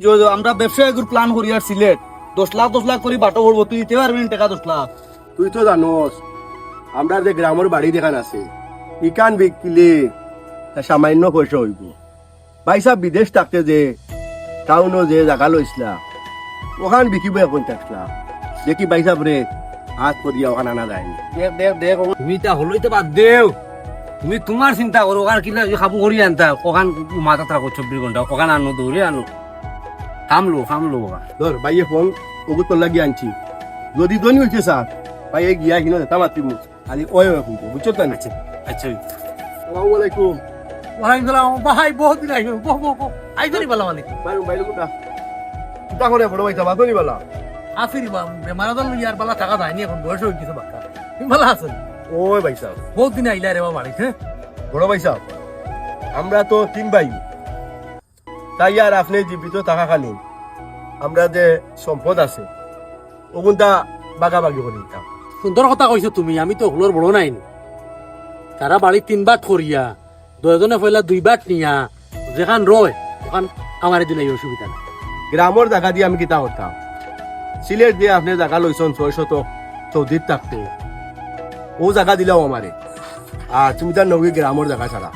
আমরা ব্যবসায় প্ল্যান করি আর সিলেট 10 লাখ করে বাটো করবো, তুই দিতে পারবি টাকা 10 লাখ? তুই তো জানোস আমরা যে গ্রামের বাড়ি দেখান আছে ইকান বিকিলে সামান্য পয়সা হইব। ভাই সাহেব বিদেশ থাকতে যে টাউনও যে জায়গা লইছিলা ওখান বিকিব এখন থাকলা দেখি ভাই সাহেব রে হাত করিয়া ওখানে আনা যায়নি। দেখ দেখ দেখ তুমি তা হলোই তো বাদ দেও, তুমি তোমার চিন্তা করো ওখান কিলা খাবো করি আনতা ওখান মাথা থাকো 24 ঘন্টা ওখান আনো দৌড়ে আনো খামলো ওখান ধর ভাইয়ে ফোন ওগুলো তোর লাগিয়ে আনছি যদি ধনী হয়েছে স্যার ভাইয়ে গিয়া কিনো যেতা মাতিব খালি ওই শুনবো বুঝছো তো না? আচ্ছা আসসালামু আলাইকুম। ভাই বহুত দিন আইসো আইসনি বলা মানে ভাই ভাই লোকটা কিতা করে বড় ভাই সাহেব ধনী বলা আফিরি বেমার ইয়ার বেলা টাকা যায়নি এখন বয়স হয়ে গেছে বাক্কা তুমি ভালো আছো? ওই ভাই সাহেব বহুত দিন আইলা রে বাবা হ্যাঁ বড় ভাই সাহেব আমরা তো 3 ভাই, তাই আর আপনি জীবিত থাকাকালীন আমরা যে সম্পদ আছে ওগুনটা বাগাবাগি করে দিতাম। সুন্দর কথা কইছো তুমি, আমি তো হলোর বড় নাই তারা বাড়ি 3 বাট করিয়া 2 জনে পয়লা 2 বাট নিয়া যেখান রয় ওখান আমার দিলে অসুবিধা নাই। গ্রামের জায়গা দিয়ে আমি কিতা করতাম সিলেট দিয়ে আপনি জায়গা লইছেন 600 চৌধুরীর থাকতে ও জায়গা দিলাও আমারে আর তুমি তার নবী গ্রামের জায়গা ছাড়া